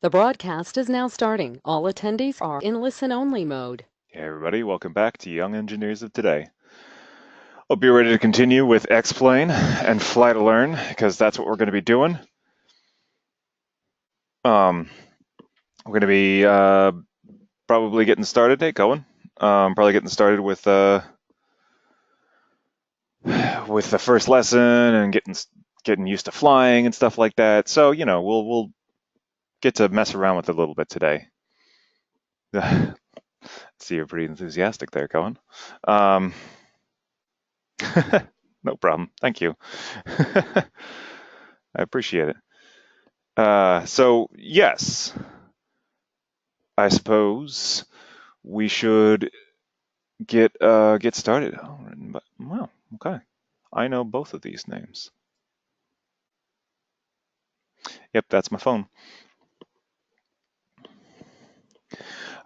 The broadcast is now starting. All attendees are in listen-only mode. Hey everybody, welcome back to Young Engineers of Today. Hope you're ready to continue with X-Plane and Fly to Learn, because that's what we're going to be doing. We're going to be probably getting started. Hey, Cohen. Probably getting started with the first lesson and getting used to flying and stuff like that. So we'll get to mess around with it a little bit today. See, you're pretty enthusiastic there, Cohen. No problem. Thank you. I appreciate it. So yes, I suppose we should get started. Oh, wow, okay. I know both of these names. Yep, that's my phone.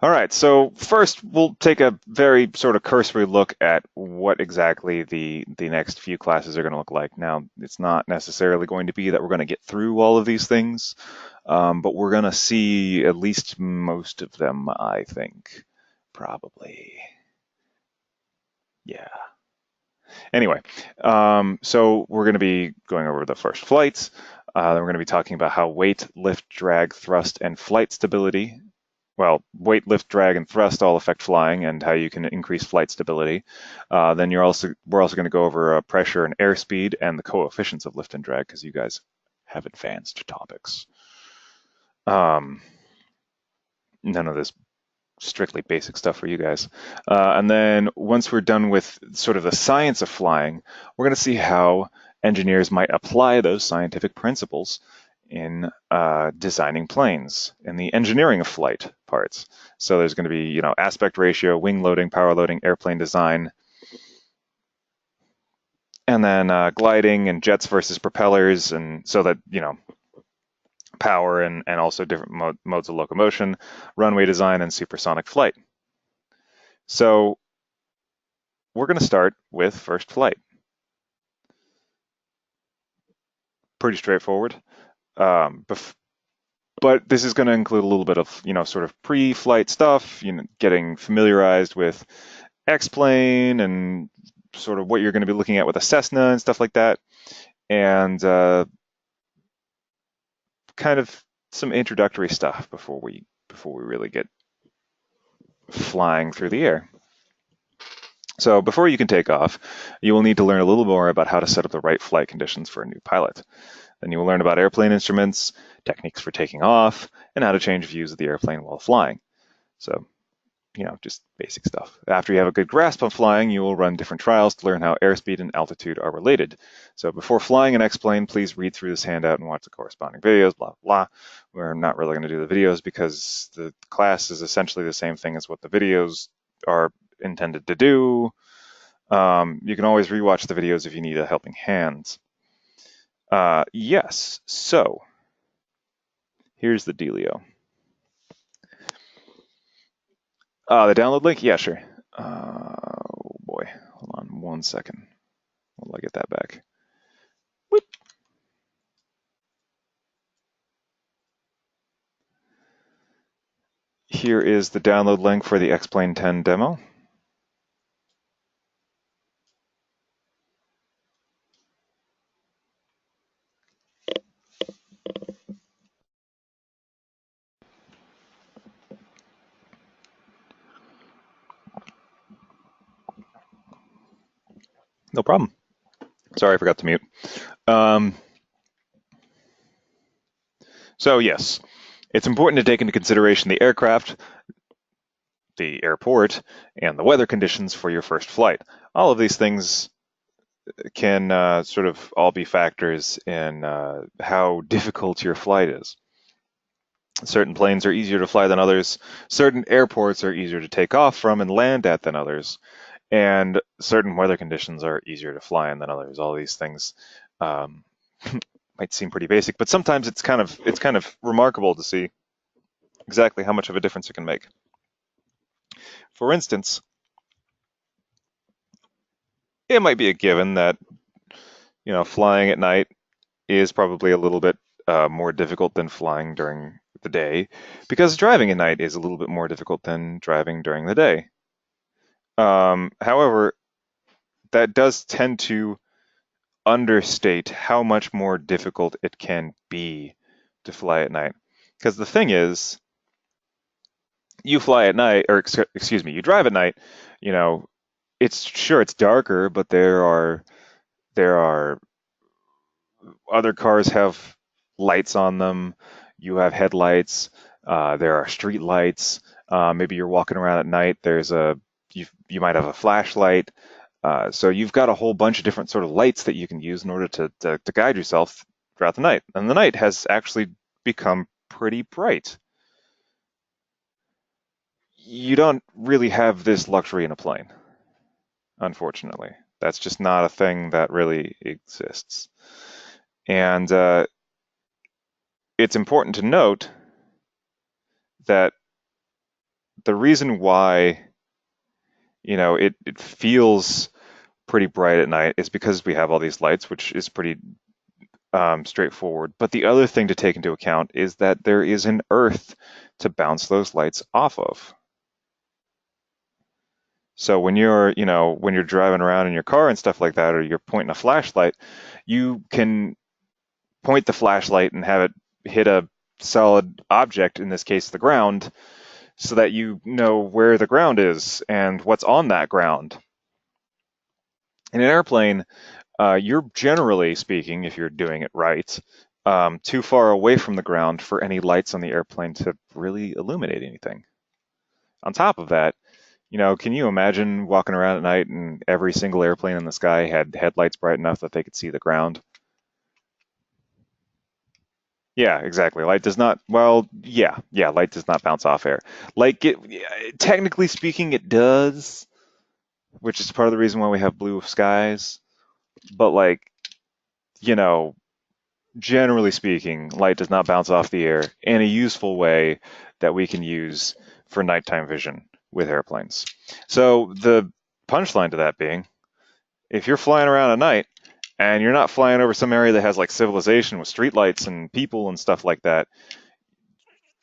All right, so first we'll take a very sort of cursory look at what exactly the next few classes are going to look like. Now, it's not necessarily going to be that we're going to get through all of these things, but we're going to see at least most of them, I think. Probably. Yeah. Anyway, so we're going to be going over the first flights. Then we're going to be talking about how weight, lift, drag, thrust, and flight stability. Well, weight, lift, drag, and thrust all affect flying, and how you can increase flight stability. Then we're also going to go over pressure and airspeed and the coefficients of lift and drag, because you guys have advanced topics. None of this strictly basic stuff for you guys. And then once we're done with sort of the science of flying, we're going to see how engineers might apply those scientific principles in designing planes in the engineering of flight parts. So there's going to be, aspect ratio, wing loading, power loading, airplane design, and then gliding and jets versus propellers, and so that, power and also different modes of locomotion, runway design, and supersonic flight. So we're going to start with first flight. Pretty straightforward. But this is going to include a little bit of, sort of pre-flight stuff, getting familiarized with X-plane and sort of what you're going to be looking at with a Cessna and stuff like that. And kind of some introductory stuff before we really get flying through the air. So before you can take off, you will need to learn a little more about how to set up the right flight conditions for a new pilot. Then you will learn about airplane instruments, techniques for taking off, and how to change views of the airplane while flying. So, just basic stuff. After you have a good grasp on flying, you will run different trials to learn how airspeed and altitude are related. So before flying an X-plane, please read through this handout and watch the corresponding videos, blah, blah, blah. We're not really going to do the videos because the class is essentially the same thing as what the videos are intended to do. You can always rewatch the videos if you need a helping hand. Yes, so here's the dealio. The download link? Yeah, sure. Oh boy, hold on 1 second. Will I get that back? Whoop. Here is the download link for the X-Plane 10 demo. No problem. Sorry, I forgot to mute. So yes, it's important to take into consideration the aircraft, the airport, and the weather conditions for your first flight. All of these things can sort of all be factors in how difficult your flight is. Certain planes are easier to fly than others. Certain airports are easier to take off from and land at than others. And certain weather conditions are easier to fly in than others. All these things might seem pretty basic, but sometimes it's kind of remarkable to see exactly how much of a difference it can make. For instance, it might be a given that flying at night is probably a little bit more difficult than flying during the day because driving at night is a little bit more difficult than driving during the day. However, that does tend to understate how much more difficult it can be to fly at night. Because the thing is, you fly at night, or excuse me, you drive at night, you know, it's darker, but there are other cars have lights on them. You have headlights. There are street lights. Maybe you're walking around at night. You might have a flashlight. So you've got a whole bunch of different sort of lights that you can use in order to guide yourself throughout the night. And the night has actually become pretty bright. You don't really have this luxury in a plane, unfortunately. That's just not a thing that really exists. And it's important to note that the reason why, it feels pretty bright at night is because we have all these lights, which is pretty straightforward. But the other thing to take into account is that there is an earth to bounce those lights off of. So when you're driving around in your car and stuff like that, or you're pointing a flashlight, you can point the flashlight and have it hit a solid object, in this case the ground, so that you know where the ground is and what's on that ground. In an airplane, you're generally speaking, if you're doing it right, too far away from the ground for any lights on the airplane to really illuminate anything. On top of that, can you imagine walking around at night and every single airplane in the sky had headlights bright enough that they could see the ground? Yeah, exactly. Light does not, well, yeah, light does not bounce off air. Technically speaking, it does, which is part of the reason why we have blue skies. But you know, generally speaking, light does not bounce off the air in a useful way that we can use for nighttime vision with airplanes. So the punchline to that being, if you're flying around at night and you're not flying over some area that has like civilization with streetlights and people and stuff like that,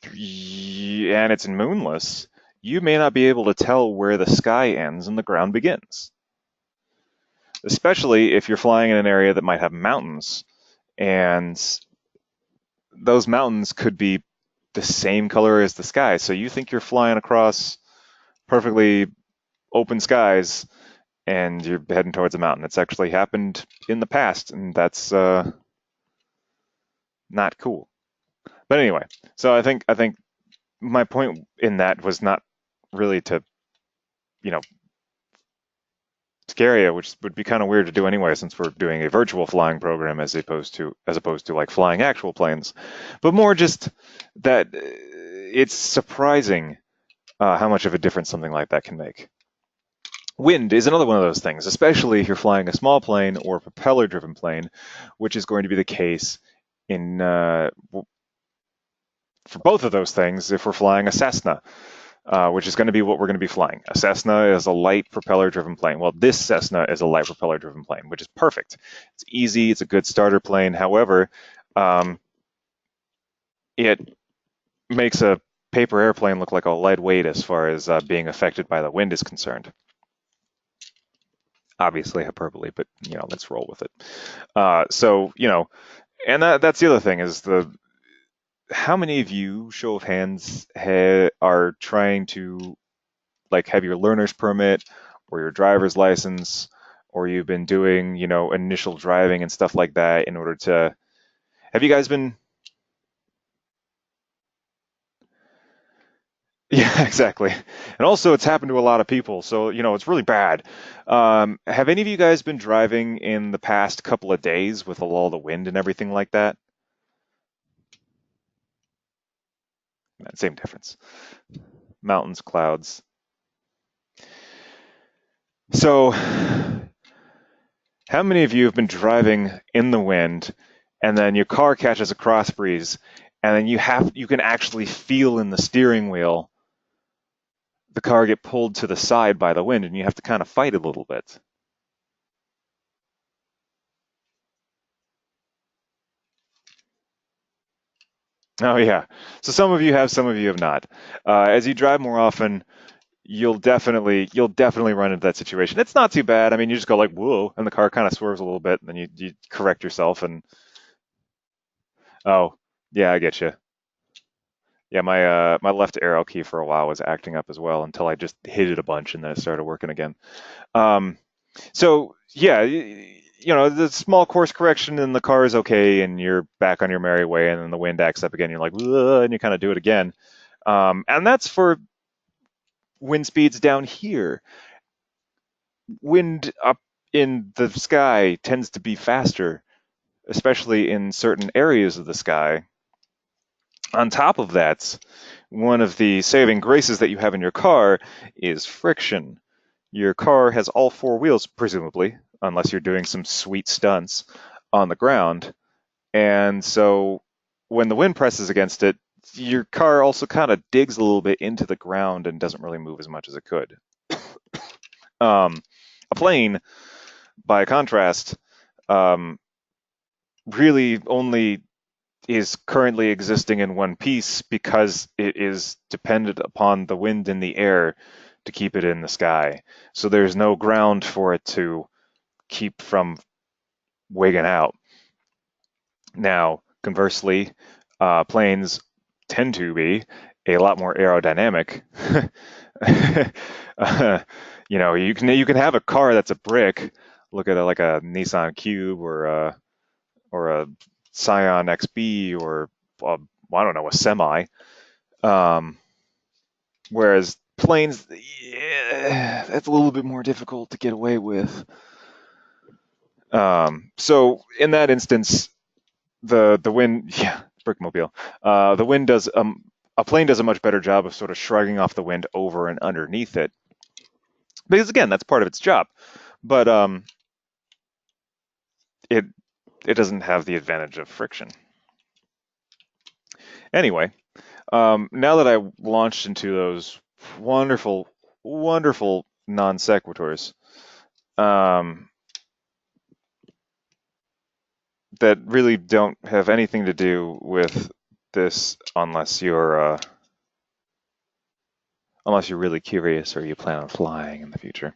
and it's moonless, you may not be able to tell where the sky ends and the ground begins. Especially if you're flying in an area that might have mountains, and those mountains could be the same color as the sky. So you think you're flying across perfectly open skies and you're heading towards a mountain. It's actually happened in the past, and that's not cool. But anyway, so I think my point in that was not really to, you know, scare you, which would be kind of weird to do anyway, since we're doing a virtual flying program as opposed to like flying actual planes, but more just that it's surprising how much of a difference something like that can make. Wind is another one of those things, especially if you're flying a small plane or a propeller-driven plane, which is going to be the case in for both of those things if we're flying a Cessna, which is going to be what we're going to be flying. A Cessna is a light propeller-driven plane. Well, this Cessna is a light propeller-driven plane, which is perfect. It's easy. It's a good starter plane. However, it makes a paper airplane look like a lead weight as far as being affected by the wind is concerned. Obviously hyperbole, but let's roll with it. And that's the other thing is how many of you, show of hands, are trying to have your learner's permit or your driver's license, or you've been doing initial driving and stuff like that in order to. Have you guys been? Yeah, exactly. And also, it's happened to a lot of people, so it's really bad. Have any of you guys been driving in the past couple of days with all the wind and everything like that? Same difference. Mountains, clouds. So, how many of you have been driving in the wind, and then your car catches a cross breeze, and then you can actually feel in the steering wheel the car get pulled to the side by the wind, and you have to kind of fight a little bit. Oh yeah. So some of you have, some of you have not. As you drive more often, you'll definitely run into that situation. It's not too bad. I mean, you just go like whoa, and the car kind of swerves a little bit, and then you correct yourself, and oh yeah, I get you. Yeah, my left arrow key for a while was acting up as well until I just hit it a bunch, and then it started working again. Um, so yeah, the small course correction and the car is okay, and you're back on your merry way, and then the wind acts up again. You're like, "Ugh," and you kind of do it again. And that's for wind speeds down here. Wind up in the sky tends to be faster, especially in certain areas of the sky. On top of that, one of the saving graces that you have in your car is friction. Your car has all four wheels, presumably, unless you're doing some sweet stunts on the ground. And so when the wind presses against it, your car also kind of digs a little bit into the ground and doesn't really move as much as it could. A plane, by contrast, um, really only is currently existing in one piece because it is dependent upon the wind in the air to keep it in the sky. So there's no ground for it to keep from wigging out. Now, conversely, planes tend to be a lot more aerodynamic. uh, you can have a car that's a brick. Look at like a Nissan Cube or a Scion XB or a, I don't know, a semi. Um, whereas planes, yeah, that's a little bit more difficult to get away with. So in that instance, the wind, yeah, brickmobile. The wind does a plane does a much better job of sort of shrugging off the wind over and underneath it because again, that's part of its job. But it it doesn't have the advantage of friction. Anyway, now that I launched into those wonderful, wonderful non sequiturs um, that really don't have anything to do with this unless you're really curious or you plan on flying in the future.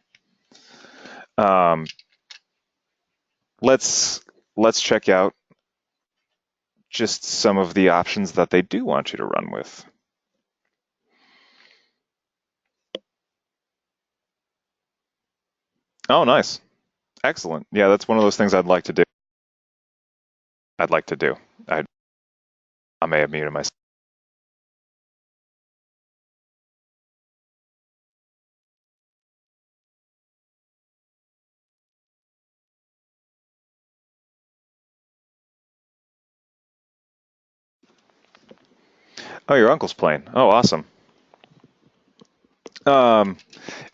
Um, let's let's check out just some of the options that they do want you to run with. Oh, nice. Excellent. Yeah, that's one of those things I'd like to do. I'd like to do. I may have muted myself. Oh, your uncle's plane. Oh, awesome. Um,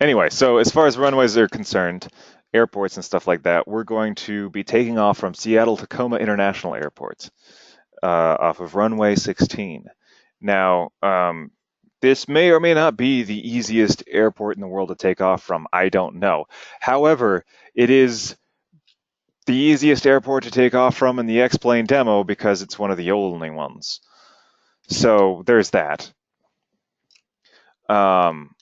anyway, so as far as runways are concerned, airports and stuff like that, we're going to be taking off from Seattle Tacoma International Airport off of runway 16. Now, this may or may not be the easiest airport in the world to take off from. I don't know. However, it is the easiest airport to take off from in the X-Plane demo because it's one of the only ones. So there's that. Um,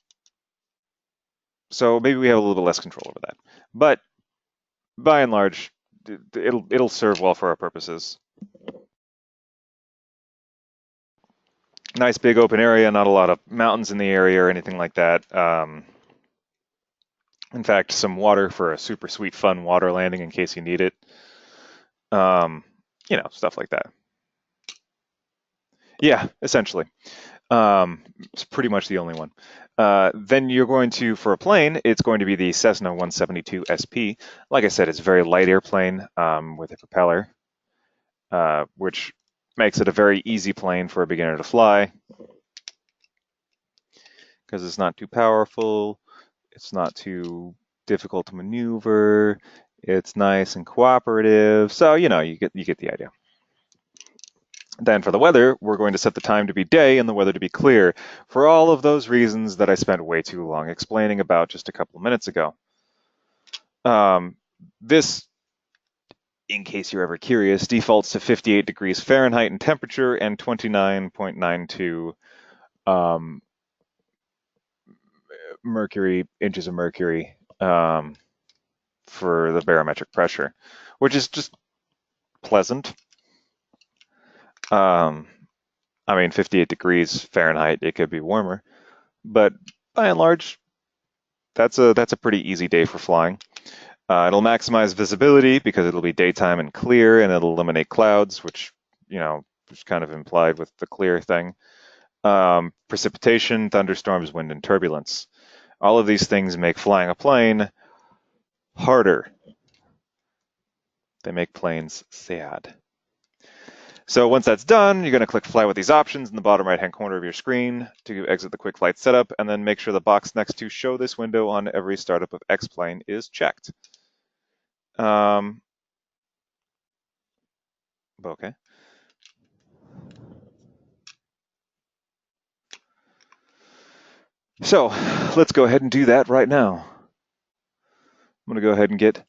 so maybe we have a little bit less control over that. But by and large, it'll serve well for our purposes. Nice big open area, not a lot of mountains in the area or anything like that. In fact, some water for a super sweet, fun water landing in case you need it. Um, stuff like that. Yeah, essentially. It's pretty much the only one. Then you're going to, for a plane, it's going to be the Cessna 172 SP. Like I said, it's a very light airplane with a propeller, which makes it a very easy plane for a beginner to fly because it's not too powerful, it's not too difficult to maneuver, it's nice and cooperative. So you get the idea. Then for the weather, we're going to set the time to be day and the weather to be clear for all of those reasons that I spent way too long explaining about just a couple of minutes ago. Um, this in case you're ever curious, defaults to 58 degrees Fahrenheit in temperature and 29.92 inches of mercury for the barometric pressure, which is just pleasant. I mean, 58 degrees Fahrenheit, it could be warmer, but by and large, that's a pretty easy day for flying. It'll maximize visibility because it'll be daytime and clear, and it'll eliminate clouds, which, is kind of implied with the clear thing. Precipitation, thunderstorms, wind, and turbulence. All of these things make flying a plane harder. They make planes sad. So once that's done, you're going to click Fly with these options in the bottom right-hand corner of your screen to exit the quick flight setup, and then make sure the box next to Show this window on every startup of X-Plane is checked. Okay. So let's go ahead and do that right now. I'm going to go ahead and get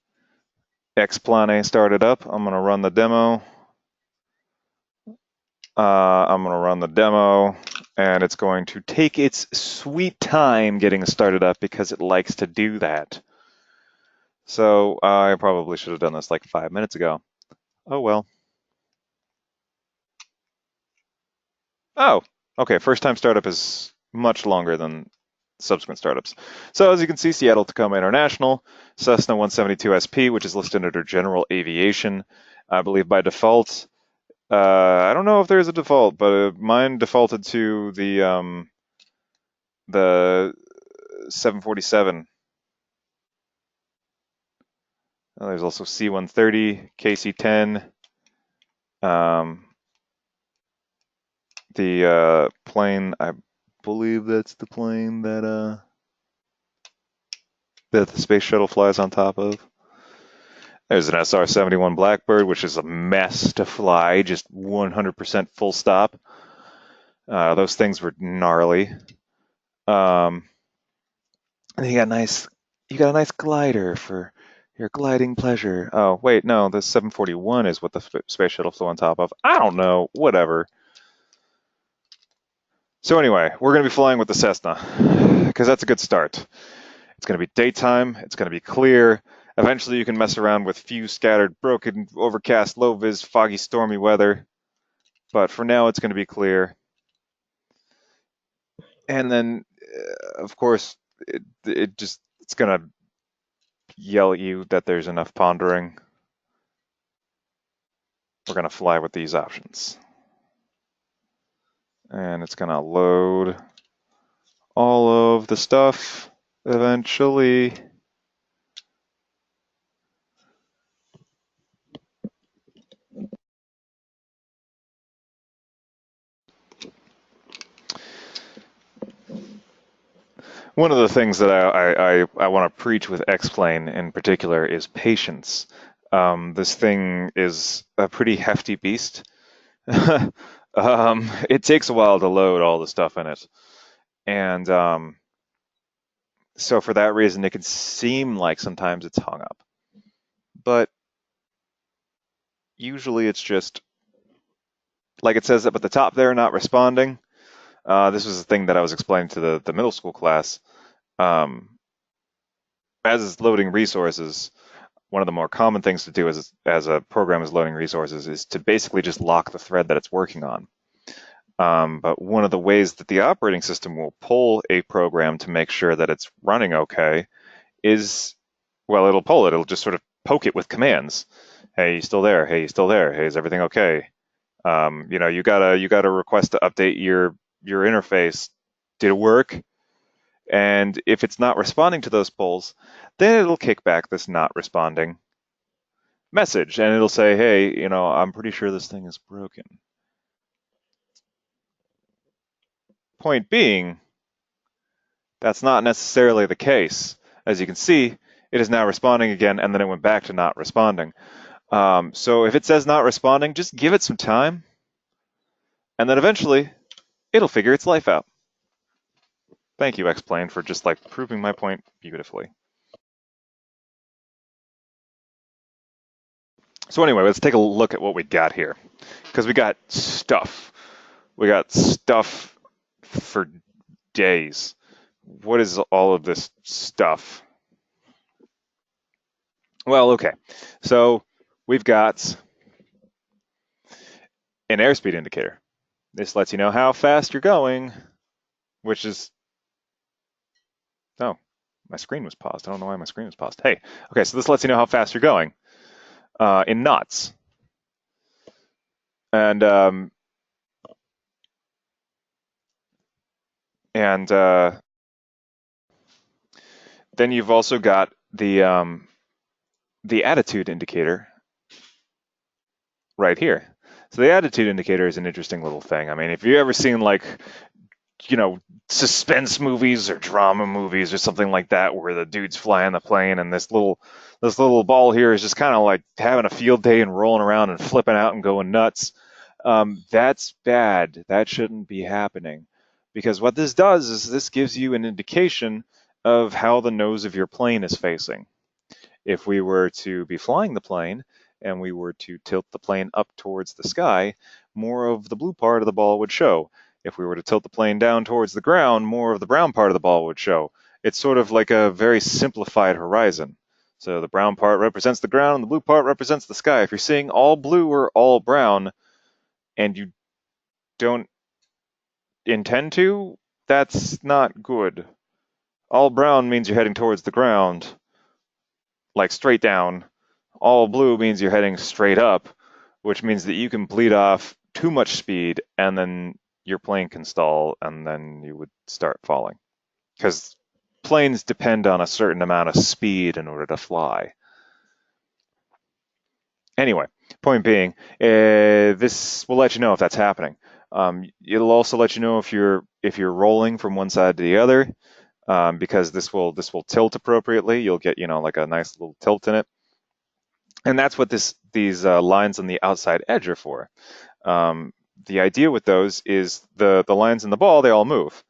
X-Plane started up. I'm going to run the demo. And it's going to take its sweet time getting started up because it likes to do that. So I probably should have done this like 5 minutes ago. Oh well. Oh, okay. First time startup is much longer than subsequent startups. So as you can see, Seattle Tacoma International, Cessna 172 SP, which is listed under General Aviation. I believe by default, I don't know if there's a default, but mine defaulted to the 747. There's also C-130, KC-10. The plane, I believe that's the plane that the space shuttle flies on top of. There's an SR-71 Blackbird, which is a mess to fly, just 100% full stop. Those things were gnarly. And you got a nice glider for your gliding pleasure. Oh, wait, no, the 741 is what the space shuttle flew on top of. I don't know, whatever. So anyway, we're going to be flying with the Cessna, because that's a good start. It's going to be daytime, it's going to be clear. Eventually you can mess around with few scattered, broken, overcast, low-vis, foggy, stormy weather. But for now, it's going to be clear. And then, of course, it's going to yell at you that there's enough pondering. We're going to fly with these options. And it's going to load all of the stuff eventually. One of the things that I want to preach with X-Plane in particular is patience. This thing is a pretty hefty beast. It takes a while to load all the stuff in it. And so for that reason, it can seem like sometimes it's hung up. But usually it's just, like it says up at the top there, not responding. This was the thing that I was explaining to the middle school class. As it's loading resources, one of the more common things to do as a program is loading resources is to basically just lock the thread that it's working on. But one of the ways that the operating system will pull a program to make sure that it's running okay is, well, it'll pull it. It'll just sort of poke it with commands. Hey, you still there? Hey, you still there? Hey, is everything okay? You gotta request to update your interface. Did it work? And if it's not responding to those polls, then it'll kick back this not responding message, and it'll say, hey, I'm pretty sure this thing is broken. Point being, that's not necessarily the case. As you can see, it is now responding again, and then it went back to not responding. So if it says not responding, just give it some time, and then eventually it'll figure its life out. Thank you, X-Plane, for just proving my point beautifully. So anyway, let's take a look at what we got here, because we got stuff. We got stuff for days. What is all of this stuff? Well, okay. So we've got an airspeed indicator. This lets you know how fast you're going, which is, oh, my screen was paused. I don't know why my screen was paused. Hey, okay, so this lets you know how fast you're going in knots. And and then you've also got the attitude indicator right here. So the attitude indicator is an interesting little thing. I mean, if you've ever seen like, you know, suspense movies or drama movies or something like that, where the dude's flying the plane and this little ball here is just kind of like having a field day and rolling around and flipping out and going nuts. That's bad. That shouldn't be happening, because what this does is this gives you an indication of how the nose of your plane is facing. If we were to be flying the plane and we were to tilt the plane up towards the sky, more of the blue part of the ball would show. If we were to tilt the plane down towards the ground, more of the brown part of the ball would show. It's sort of like a very simplified horizon. So the brown part represents the ground and the blue part represents the sky. If you're seeing all blue or all brown and you don't intend to, that's not good. All brown means you're heading towards the ground, like straight down. All blue means you're heading straight up, which means that you can bleed off too much speed and then your plane can stall and then you would start falling. Because planes depend on a certain amount of speed in order to fly. Anyway, point being, this will let you know if that's happening. It'll also let you know if you're rolling from one side to the other, because this will tilt appropriately. You'll get like a nice little tilt in it. And that's what these lines on the outside edge are for. The idea with those is the lines in the ball, they all move.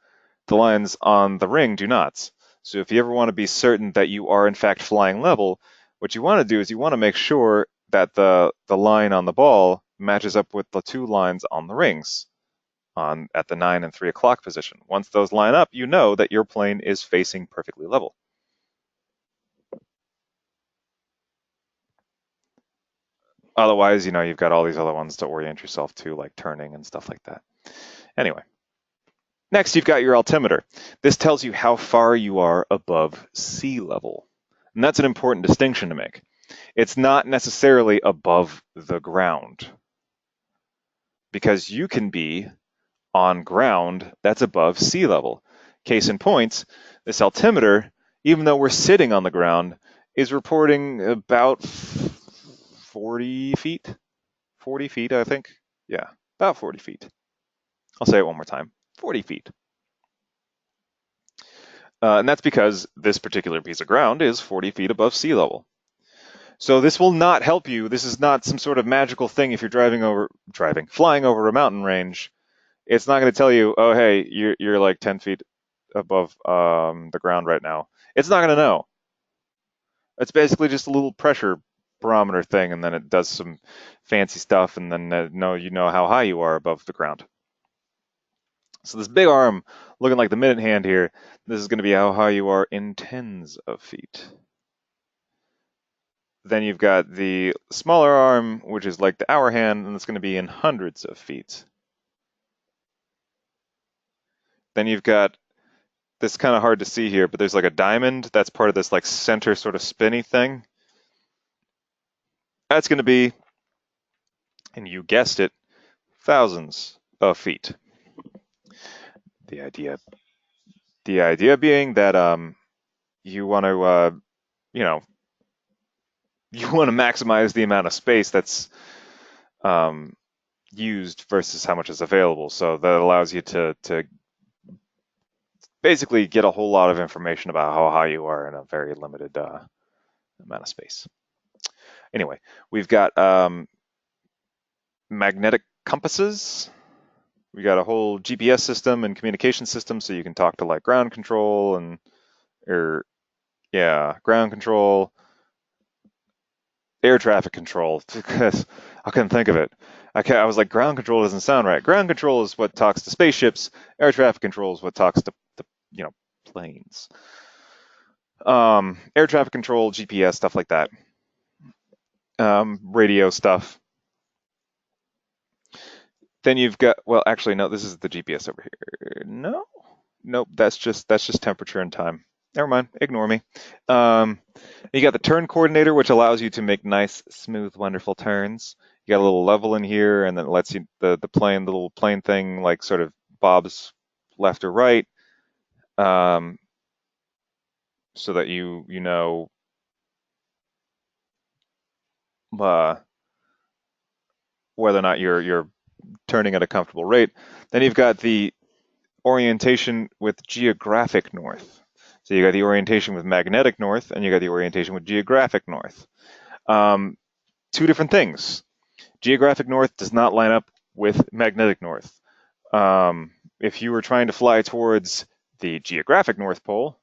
The lines on the ring do not. So if you ever want to be certain that you are in fact flying level, what you want to do is you want to make sure that the line on the ball matches up with the two lines on the rings at the 9 and 3 o'clock position. Once those line up, you know that your plane is facing perfectly level. Otherwise, you've got all these other ones to orient yourself to, like turning and stuff like that. Anyway, next you've got your altimeter. This tells you how far you are above sea level. And that's an important distinction to make. It's not necessarily above the ground, because you can be on ground that's above sea level. Case in point, this altimeter, even though we're sitting on the ground, is reporting about 40 feet. 40 feet, I think. Yeah, about 40 feet. I'll say it one more time. 40 feet. And that's because this particular piece of ground is 40 feet above sea level. So this will not help you. This is not some sort of magical thing if you're flying over a mountain range. It's not going to tell you, oh, hey, you're like 10 feet above the ground right now. It's not going to know. It's basically just a little pressure barometer thing, and then it does some fancy stuff, and then you know how high you are above the ground. So this big arm, looking like the minute hand here, this is going to be how high you are in tens of feet. Then you've got the smaller arm, which is like the hour hand, and it's going to be in hundreds of feet. Then you've got this, kind of hard to see here, but there's like a diamond that's part of this like center sort of spinny thing. That's going to be, and you guessed it, thousands of feet. The idea being that you want to you know you want to maximize the amount of space that's used versus how much is available. So that allows you to basically get a whole lot of information about how high you are in a very limited amount of space. Anyway, we've got magnetic compasses. We got a whole GPS system and communication system, so you can talk to like ground control ground control, air traffic control, because I couldn't think of it. I was like, ground control doesn't sound right. Ground control is what talks to spaceships. Air traffic control is what talks to planes. Air traffic control, GPS, stuff like that. Radio stuff. Then you've got, well, actually, no, this is the GPS over here. No, nope, that's just temperature and time. Never mind, ignore me. Um, you got the turn coordinator, which allows you to make nice, smooth, wonderful turns. You got a little level in here, and then it lets you the little plane thing, like sort of bobs left or right, um, so that you know uh, whether or not you're turning at a comfortable rate. Then you've got the orientation with geographic north. So you got the orientation with magnetic north, and you got the orientation with geographic north. Um, Two different things. Geographic north does not line up with magnetic north. If you were trying to fly towards the geographic North Pole,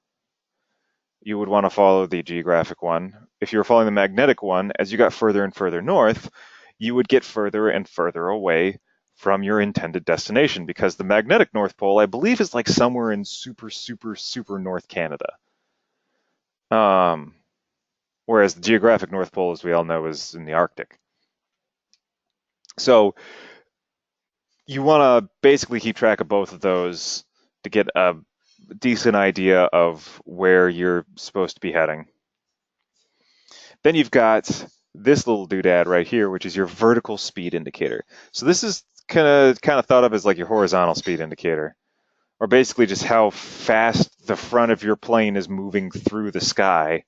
you would want to follow the geographic one. If you were following the magnetic one, as you got further and further north, you would get further and further away from your intended destination, because the magnetic North Pole, I believe, is like somewhere in super, super, super North Canada. Um, Whereas the geographic North Pole, as we all know, is in the Arctic. So you want to basically keep track of both of those to get a decent idea of where you're supposed to be heading. Then you've got this little doodad right here, which is your vertical speed indicator. So this is kind of thought of as like your horizontal speed indicator, or basically just how fast the front of your plane is moving through the sky.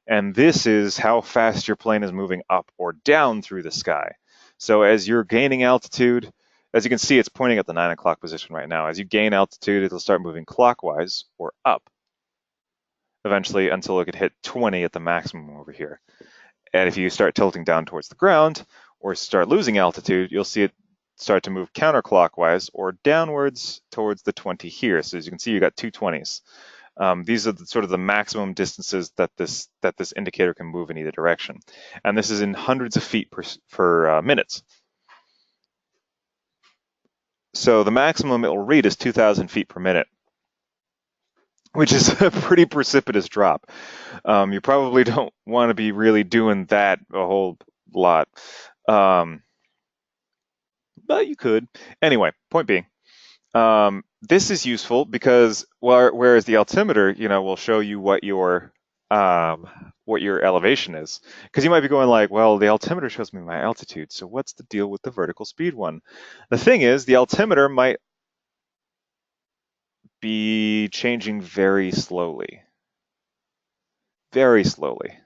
And this is how fast your plane is moving up or down through the sky. So as you're gaining altitude, as you can see, it's pointing at the 9 o'clock position right now. As you gain altitude, it'll start moving clockwise or up, eventually until it could hit 20 at the maximum over here. And if you start tilting down towards the ground or start losing altitude, you'll see it start to move counterclockwise or downwards towards the 20 here. So as you can see, you got two 20s. These are sort of the maximum distances that this indicator can move in either direction. And this is in hundreds of feet per minutes. So the maximum it will read is 2,000 feet per minute, which is a pretty precipitous drop. You probably don't want to be really doing that a whole lot. But you could. Anyway, point being, this is useful because whereas the altimeter, will show you what your elevation is. Because you might be going like, well, the altimeter shows me my altitude, so what's the deal with the vertical speed one? The thing is, the altimeter might be changing very slowly. Very slowly.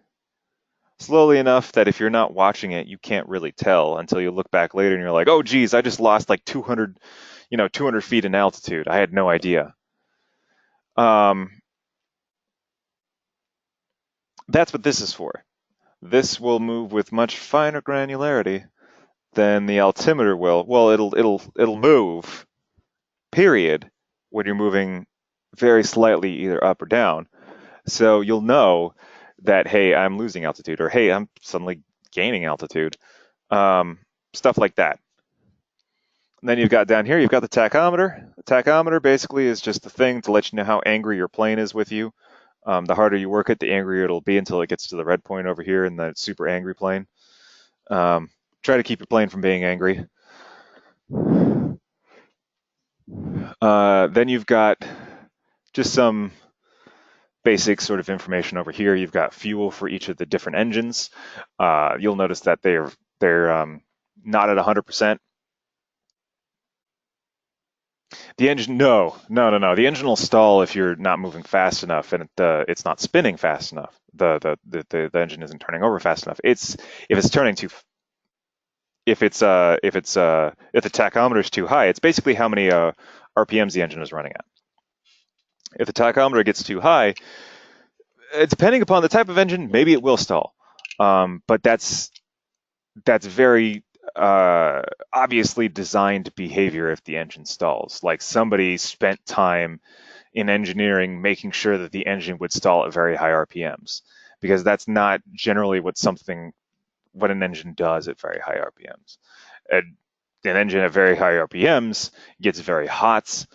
Slowly enough that if you're not watching it, you can't really tell until you look back later and you're like, oh, geez, I just lost like 200 feet in altitude. I had no idea. That's what this is for. This will move with much finer granularity than the altimeter will. Well, it'll move, period, when you're moving very slightly either up or down. So you'll know that, hey, I'm losing altitude, or hey, I'm suddenly gaining altitude. Stuff like that. And then you've got down here, you've got the tachometer. The tachometer basically is just the thing to let you know how angry your plane is with you. The harder you work it, the angrier it'll be until it gets to the red point over here in the super angry plane. Try to keep your plane from being angry. Then you've got just some basic sort of information over here. You've got fuel for each of the different engines. You'll notice that they're not at 100%. The engine, no. The engine will stall if you're not moving fast enough and it's not spinning fast enough. The engine isn't turning over fast enough. If the tachometer is too high, it's basically how many RPMs the engine is running at. If the tachometer gets too high, depending upon the type of engine, maybe it will stall. But that's very obviously designed behavior if the engine stalls. Like somebody spent time in engineering making sure that the engine would stall at very high RPMs, because that's not generally what something what an engine does at very high RPMs. And an engine at very high RPMs gets very hot.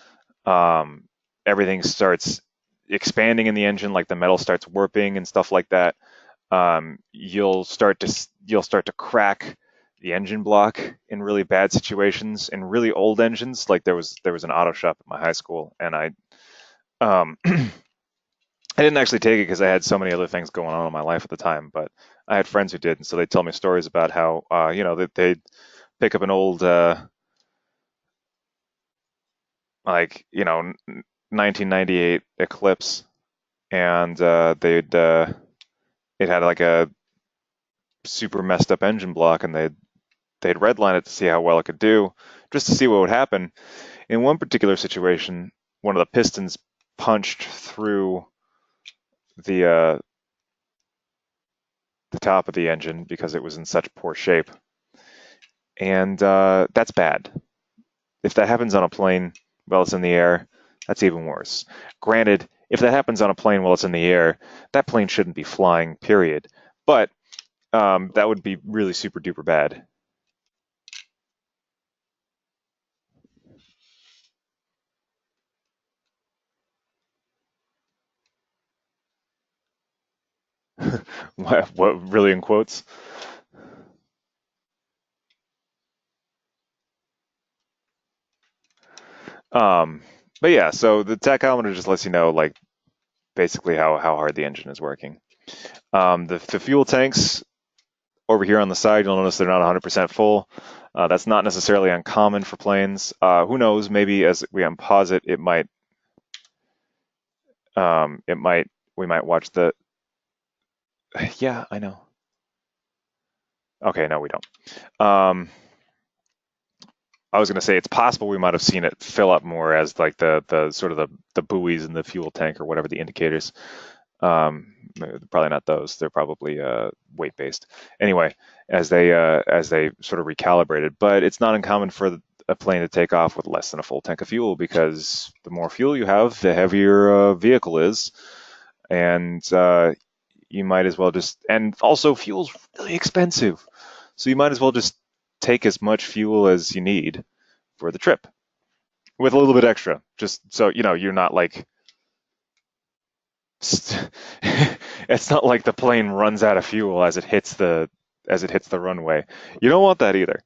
Um, Everything starts expanding in the engine, like the metal starts warping and stuff like that. You'll start to crack the engine block in really bad situations. In really old engines, like there was an auto shop at my high school, and I didn't actually take it because I had so many other things going on in my life at the time, but I had friends who did, and so they tell me stories about how that they'd pick up an old like 1998 Eclipse, and it had like a super messed up engine block, and they'd redline it to see how well it could do, just to see what would happen. In one particular situation, one of the pistons punched through the uh, the top of the engine because it was in such poor shape, and that's bad. If that happens on a plane while it's in the air, that's even worse. Granted, if that happens on a plane while it's in the air, that plane shouldn't be flying, period. But that would be really super duper bad. What really in quotes? Um, but yeah, so the tachometer just lets you know, like, basically how hard the engine is working. The fuel tanks over here on the side, you'll notice they're not 100% full. That's not necessarily uncommon for planes. Who knows? Maybe as we unpause it, it might, we might watch the, yeah, I know. Okay, no, we don't. Um, I was going to say it's possible we might have seen it fill up more as like the sort of the buoys in the fuel tank or whatever the indicators. Probably not those. They're probably weight based. Anyway, as they sort of recalibrated, but it's not uncommon for a plane to take off with less than a full tank of fuel because the more fuel you have, the heavier a vehicle is, and you might as well just. And also, fuel's really expensive, so you might as well just take as much fuel as you need for the trip with a little bit extra, just so you're not like it's not like the plane runs out of fuel as it hits the runway. You don't want that either.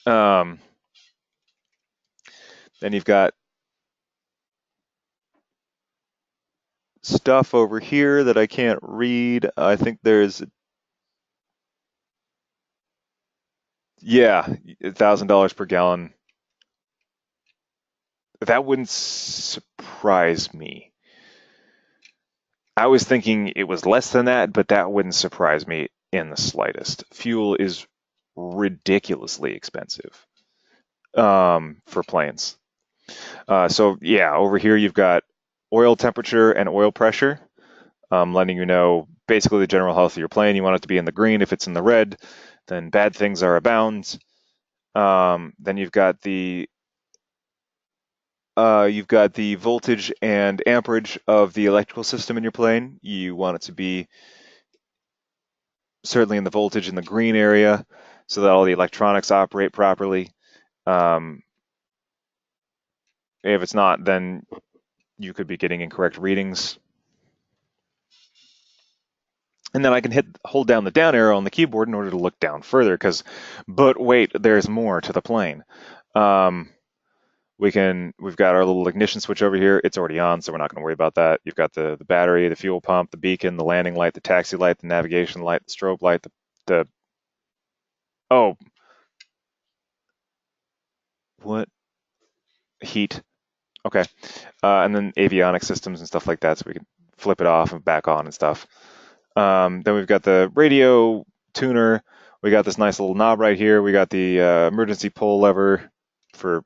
Um, then you've got stuff over here that I can't read. I think there's yeah, $1,000 per gallon. That wouldn't surprise me. I was thinking it was less than that, but that wouldn't surprise me in the slightest. Fuel is ridiculously expensive for planes. So yeah, over here you've got oil temperature and oil pressure, letting you know basically the general health of your plane. You want it to be in the green. If it's in the red, then bad things are abound. Then you've got the voltage and amperage of the electrical system in your plane. You want it to be certainly in the voltage in the green area so that all the electronics operate properly. Um, if it's not, then you could be getting incorrect readings. And then I can hold down the down arrow on the keyboard in order to look down further. But wait, there's more to the plane. Um, we've got our little ignition switch over here. It's already on, so we're not going to worry about that. You've got the battery, the fuel pump, the beacon, the landing light, the taxi light, the navigation light, the strobe light, the oh, what heat? Okay, and then avionic systems and stuff like that, so we can flip it off and back on and stuff. Then we've got the radio tuner. We got this nice little knob right here. We got the emergency pull lever for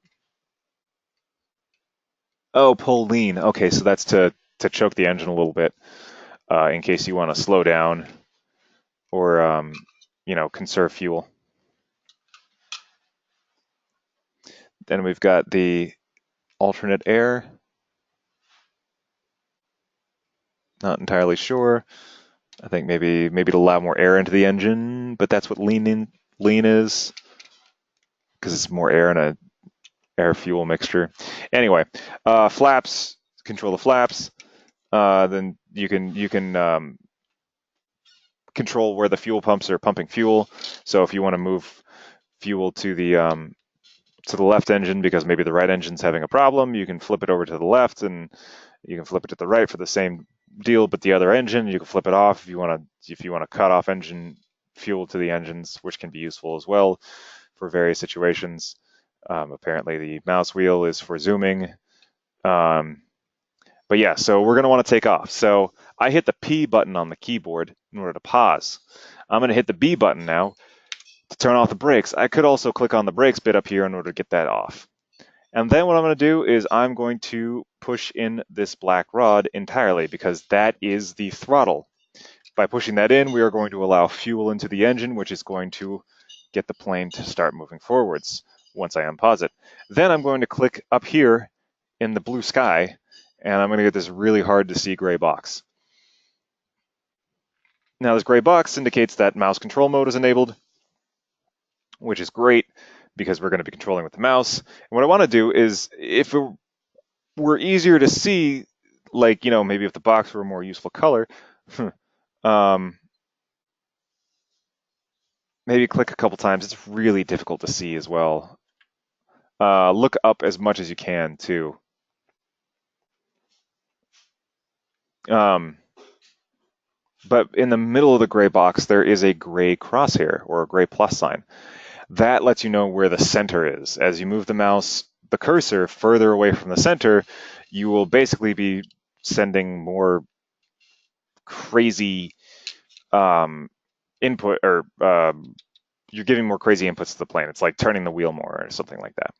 pull lean. Okay, so that's to choke the engine a little bit in case you want to slow down or conserve fuel. Then we've got the alternate air. Not entirely sure. I think maybe to allow more air into the engine, but that's what lean is, because it's more air in a air fuel mixture. Anyway, flaps, control the flaps. Then you can control where the fuel pumps are pumping fuel. So if you want to move fuel to the left engine because maybe the right engine's having a problem, you can flip it over to the left, and you can flip it to the right for the same deal, but the other engine you can flip it off if you want to cut off engine fuel to the engines, which can be useful as well for various situations. Apparently, the mouse wheel is for zooming. Um, but yeah, so we're going to want to take off. So I hit the P button on the keyboard in order to pause. I'm going to hit the B button now to turn off the brakes. I could also click on the brakes bit up here in order to get that off. And then what I'm going to do is I'm going to push in this black rod entirely because that is the throttle. By pushing that in, we are going to allow fuel into the engine, which is going to get the plane to start moving forwards once I unpause it. Then I'm going to click up here in the blue sky, and I'm going to get this really hard to see gray box. Now this gray box indicates that mouse control mode is enabled, which is great because we're going to be controlling with the mouse. And what I want to do is, if it were easier to see, like, maybe if the box were a more useful color, um, maybe click a couple times. It's really difficult to see as well. Look up as much as you can too. But in the middle of the gray box, there is a gray crosshair or a gray plus sign. That lets you know where the center is. As you move the cursor further away from the center, you will basically be sending more crazy input, or you're giving more crazy inputs to the plane. It's like turning the wheel more or something like that.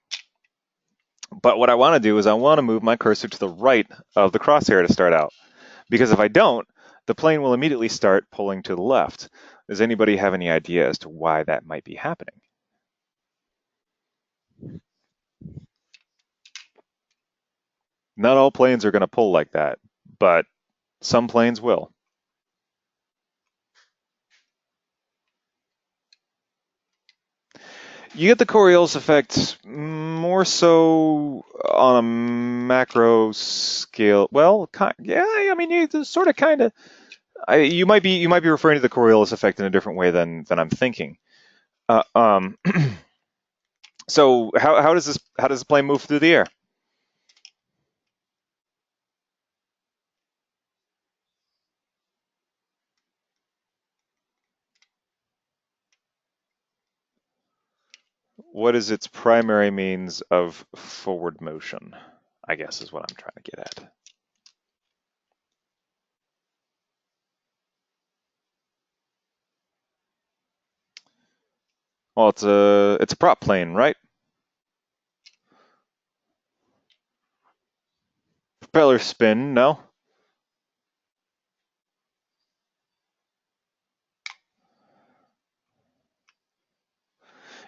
But what I want to do is I want to move my cursor to the right of the crosshair to start out. Because if I don't, the plane will immediately start pulling to the left. Does anybody have any idea as to why that might be happening? Not all planes are going to pull like that, but some planes will. You get the Coriolis effect more so on a macro scale. Well, yeah, I mean, you sort of kind of. You might be referring to the Coriolis effect in a different way than I'm thinking. Uh, um, so how does the plane move through the air? What is its primary means of forward motion, I guess is what I'm trying to get at. Well, it's a prop plane, right? Propeller spin, no?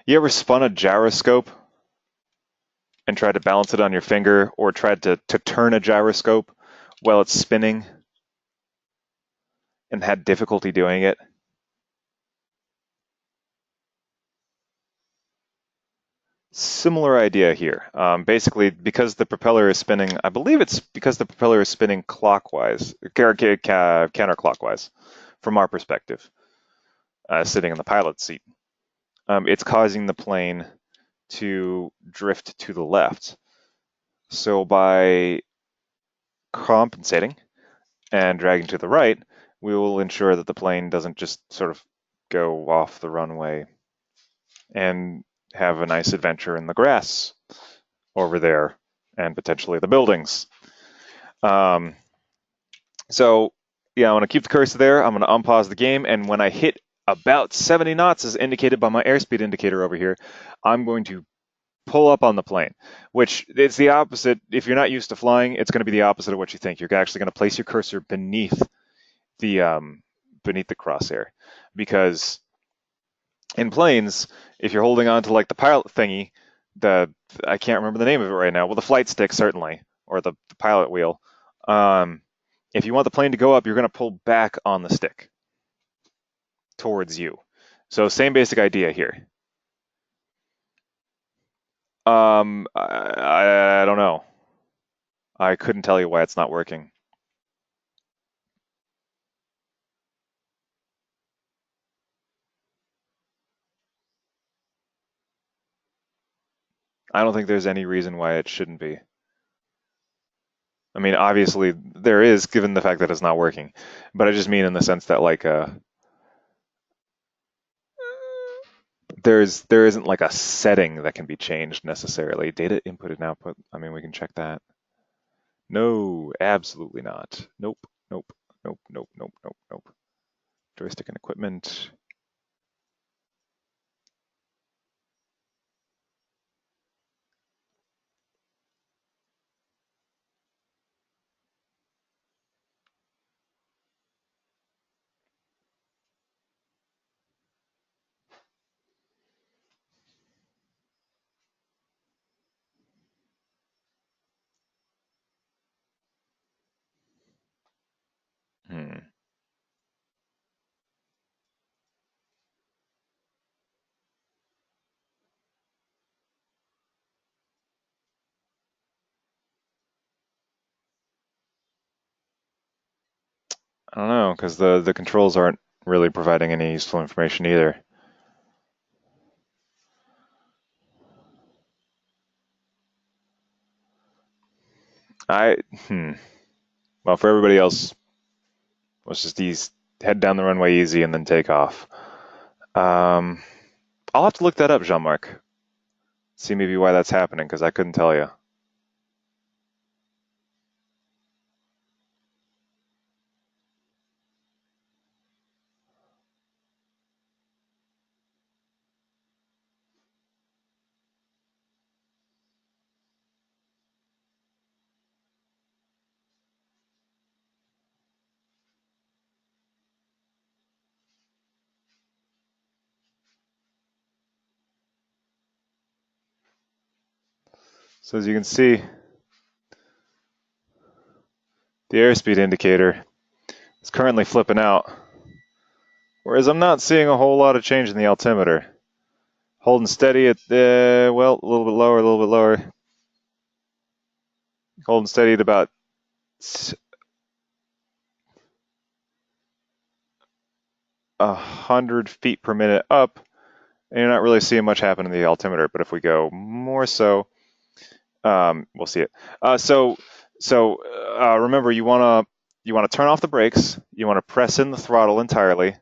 You ever spun a gyroscope and tried to balance it on your finger, or tried to turn a gyroscope while it's spinning and had difficulty doing it? Similar idea here. Basically, because the propeller is spinning, I believe it's because the propeller is spinning clockwise, counterclockwise, from our perspective, sitting in the pilot's seat. It's causing the plane to drift to the left. So by compensating and dragging to the right, we will ensure that the plane doesn't just sort of go off the runway and have a nice adventure in the grass over there and potentially the buildings. So yeah, I want to keep the cursor there. I'm going to unpause the game, and when I hit about 70 knots, as indicated by my airspeed indicator over here, I'm going to pull up on the plane, which it's the opposite. If you're not used to flying, it's going to be the opposite of what you think. You're actually going to place your cursor beneath the crosshair, because in planes, if you're holding on to like the pilot thingy, I can't remember the name of it right now. Well, the flight stick certainly, or the pilot wheel. If you want the plane to go up, you're going to pull back on the stick. towards you. So same basic idea here. I don't know. I couldn't tell you why it's not working. I don't think there's any reason why it shouldn't be. I mean, obviously there is, given the fact that it's not working. But I just mean in the sense that like there isn't like a setting that can be changed necessarily. Data input and output. I mean, we can check that. No, absolutely not. Nope, nope, nope, nope, nope, nope, nope. Joystick and equipment. Hmm. I don't know, because the controls aren't really providing any useful information either. I hmm. Well, for everybody else, let's just head down the runway easy and then take off. Um, I'll have to look that up, Jean-Marc. See maybe why that's happening, because I couldn't tell you. So as you can see, the airspeed indicator is currently flipping out, whereas I'm not seeing a whole lot of change in the altimeter. Holding steady at well, a little bit lower, a little bit lower. Holding steady at about 100 feet per minute up, and you're not really seeing much happen in the altimeter. But if we go more so, we'll see it. Remember, you wanna turn off the brakes, you wanna press in the throttle entirely,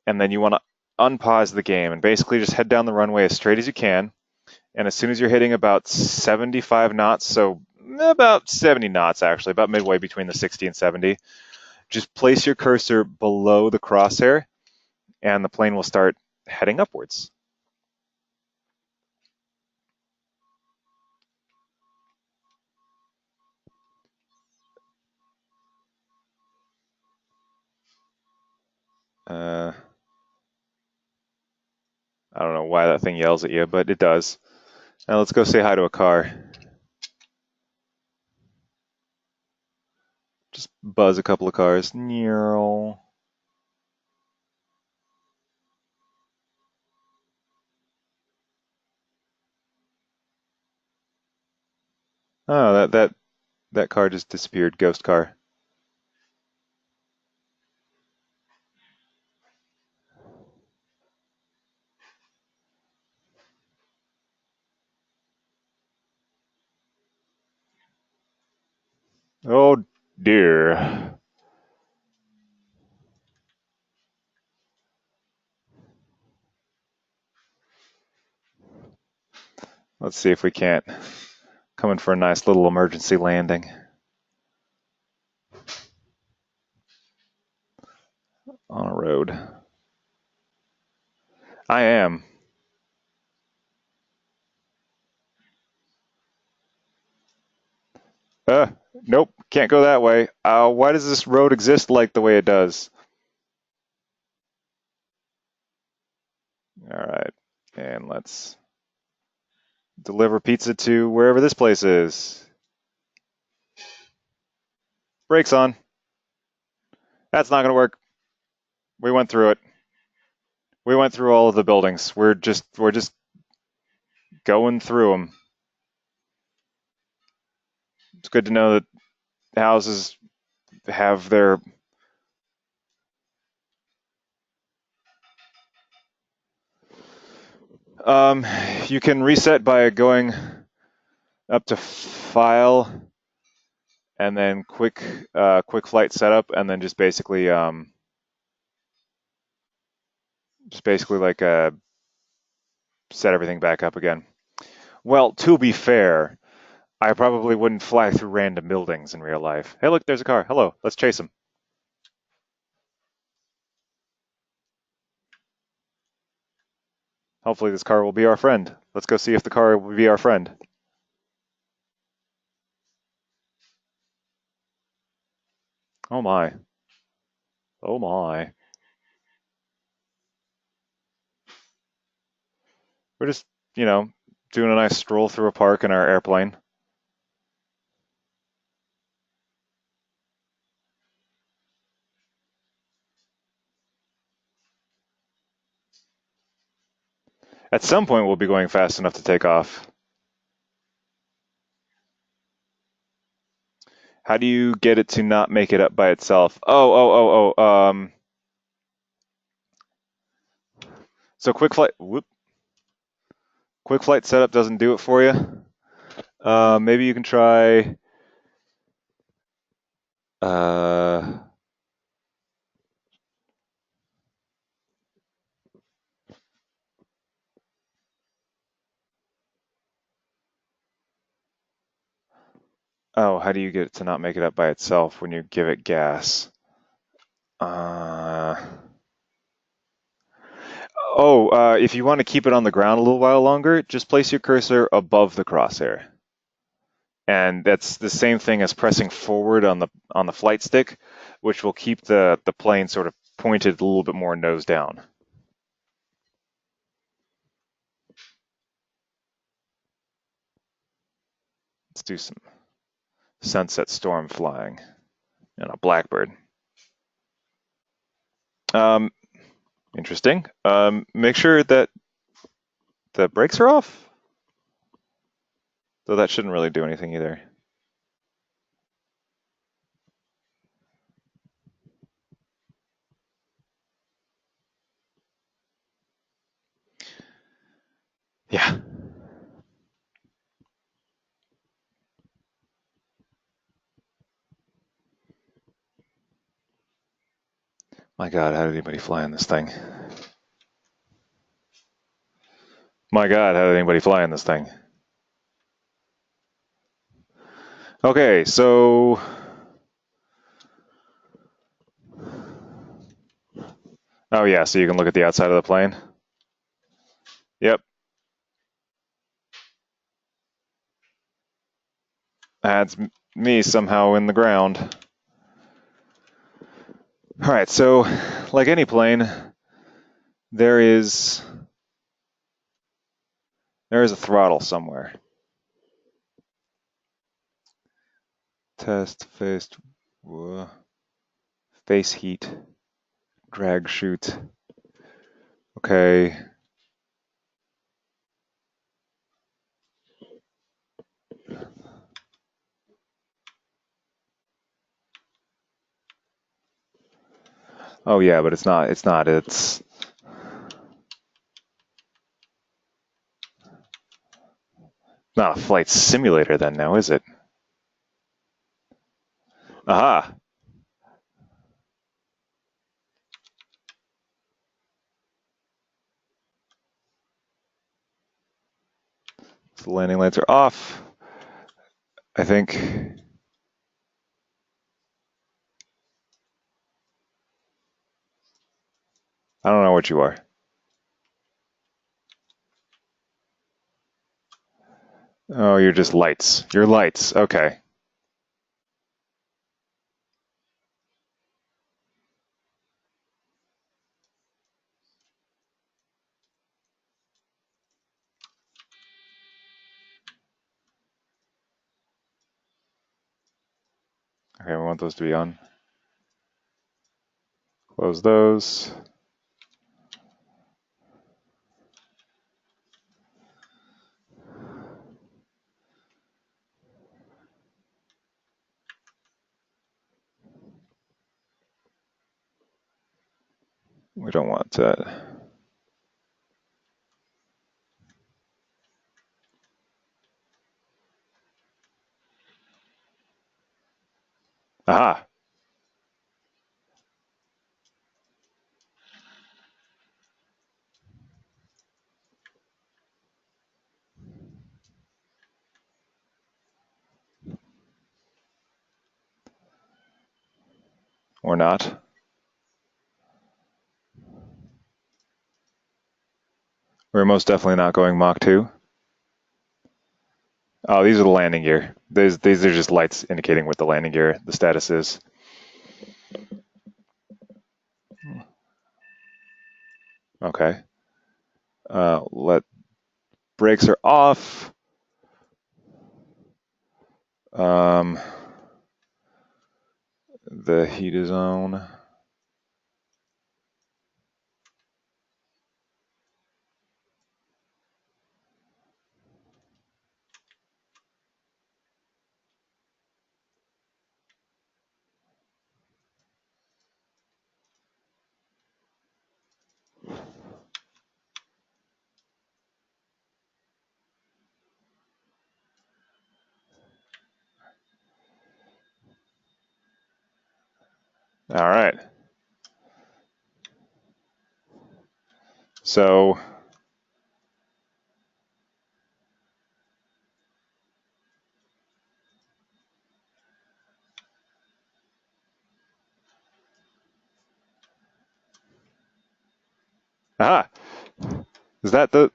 and then you wanna unpause the game and basically just head down the runway as straight as you can. And as soon as you're hitting about 75 knots, so about 70 knots actually, about midway between the 60 and 70, just place your cursor below the crosshair, and the plane will start heading upwards. I don't know why that thing yells at you, but it does. Now let's go say hi to a car. Just buzz a couple of cars. Oh, that car just disappeared. Ghost car. Oh dear. Let's see if we can't come in for a nice little emergency landing on a road. I am. Uh, nope, can't go that way. Why does this road exist like the way it does? All right, and let's deliver pizza to wherever this place is. Brakes on. That's not going to work. We went through it. We went through all of the buildings. We're just going through them. It's good to know that houses have their. Um, you can reset by going up to File and then quick flight setup, and then just basically like set everything back up again. Well, to be fair, I probably wouldn't fly through random buildings in real life. Hey, look, there's a car. Hello, let's chase him. Hopefully this car will be our friend. Let's go see if the car will be our friend. Oh my. Oh my. We're just, you know, doing a nice stroll through a park in our airplane. At some point, we'll be going fast enough to take off. How do you get it to not make it up by itself? So quick flight setup doesn't do it for you. Maybe you can try. Uh, how do you get it to not make it up by itself when you give it gas? Uh, if you want to keep it on the ground a little while longer, just place your cursor above the crosshair. And that's the same thing as pressing forward on the flight stick, which will keep the plane sort of pointed a little bit more nose down. Let's do some sunset storm flying and a blackbird. Um, Interesting. Make sure that the brakes are off, though that shouldn't really do anything either. Yeah. My God, how did anybody fly in this thing? My God, how did anybody fly in this thing? Okay, so oh yeah, so you can look at the outside of the plane. Yep, that's me somehow in the ground. All right, so like any plane, there is a throttle somewhere. Test face heat, drag shoot. Okay. Oh yeah, but it's not. It's not. It's not a flight simulator then, now is it? Aha. So the landing lights are off. I think. I don't know what you are. Oh, you're just lights. You're lights. Okay. Okay, we want those to be on. Close those. We don't want that. Aha. Or not. We're most definitely not going Mach 2. Oh, these are the landing gear. These are just lights indicating what the landing gear, the status is. Okay. Let brakes are off. The heat is on. All right. So aha. Is that the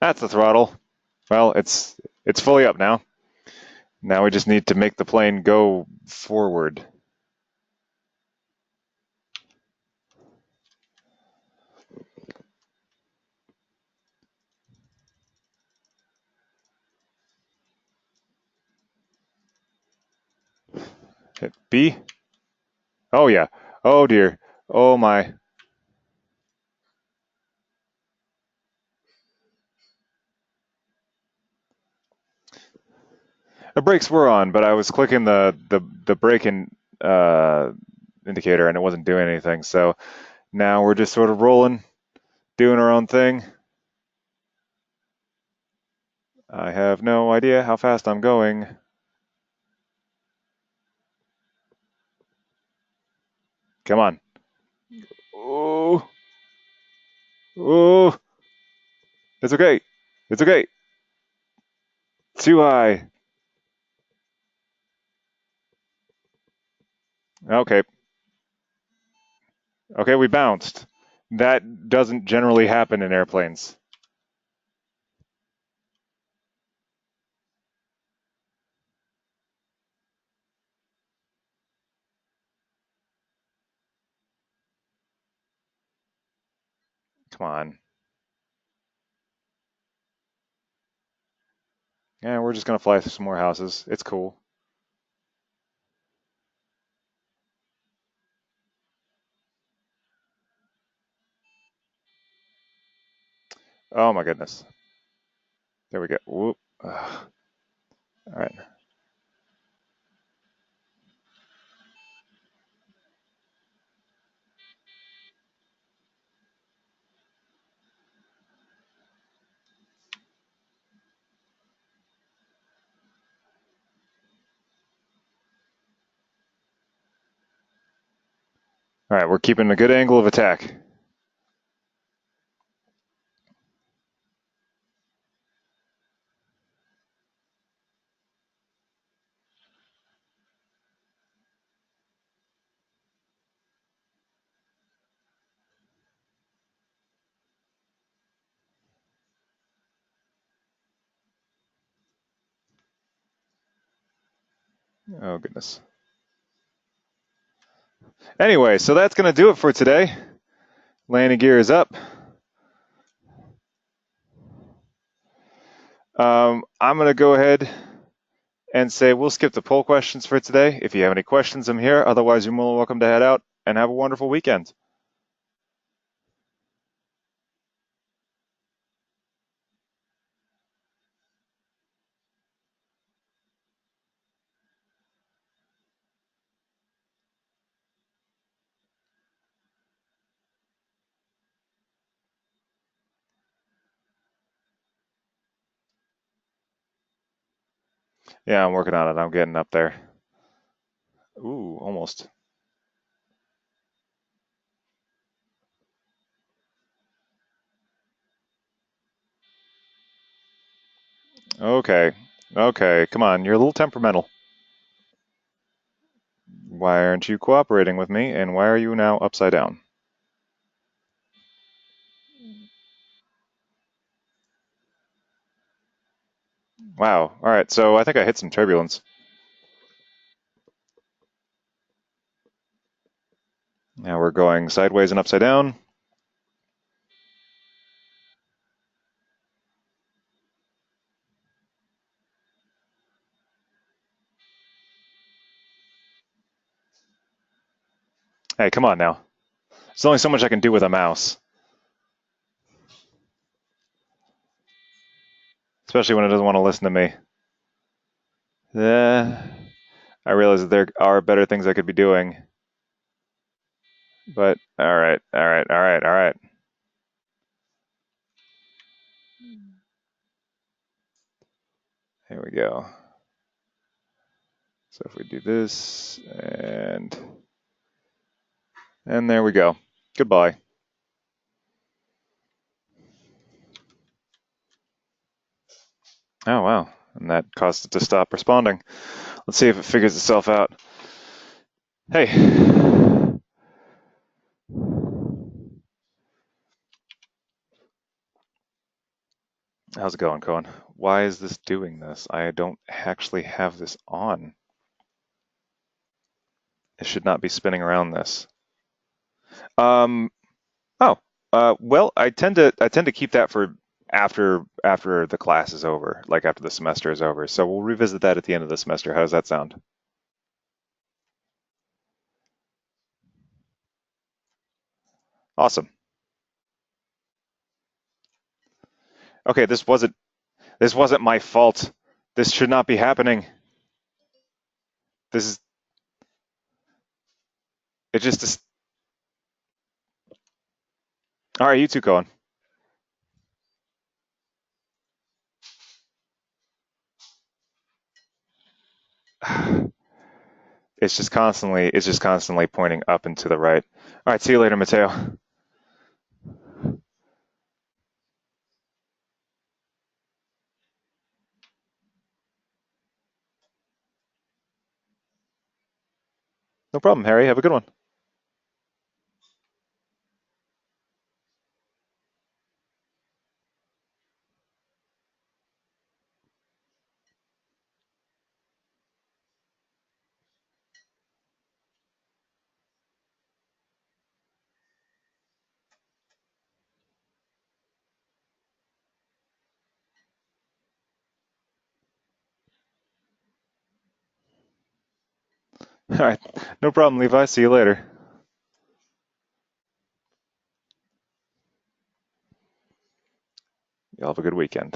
That's the throttle. Well, it's fully up now. Now we just need to make the plane go forward. Hit B. Oh yeah. Oh dear. Oh my. The brakes were on, but I was clicking the braking indicator and it wasn't doing anything. So now we're just sort of rolling, doing our own thing. I have no idea how fast I'm going. Come on. Oh. Oh. It's okay. It's okay. Too high. Okay. Okay, we bounced. That doesn't generally happen in airplanes. Come on. Yeah, we're just gonna fly through some more houses. It's cool. Oh my goodness. There we go. Whoop. Ugh. All right. All right, we're keeping a good angle of attack. Oh goodness. Anyway, so that's gonna do it for today. Landing gear is up. I'm gonna go ahead and say we'll skip the poll questions for today. If you have any questions, I'm here. Otherwise, you're more than welcome to head out and have a wonderful weekend. Yeah, I'm working on it. I'm getting up there. Ooh, almost. Okay. Okay, come on. You're a little temperamental. Why aren't you cooperating with me, and why are you now upside down? Wow. All right, so I think I hit some turbulence. Now we're going sideways and upside down. Hey, come on now. There's only so much I can do with a mouse, especially when it doesn't want to listen to me. I realize that there are better things I could be doing, but all right, all right, all right, all right. Here we go. So if we do this, and there we go. Goodbye. Oh, wow. And that caused it to stop responding. Let's see if it figures itself out. Hey. How's it going, Cohen? Why is this doing this? I don't actually have this on. It should not be spinning around this. Um, oh, well, I tend to keep that for after the class is over, like after the semester is over. So we'll revisit that at the end of the semester. How does that sound? Awesome. Okay, this wasn't my fault. This should not be happening. This is it just all right, you two going. It's just constantly pointing up and to the right. All right, see you later, Mateo. No problem, Harry. Have a good one. All right, no problem, Levi. See you later. Y'all have a good weekend.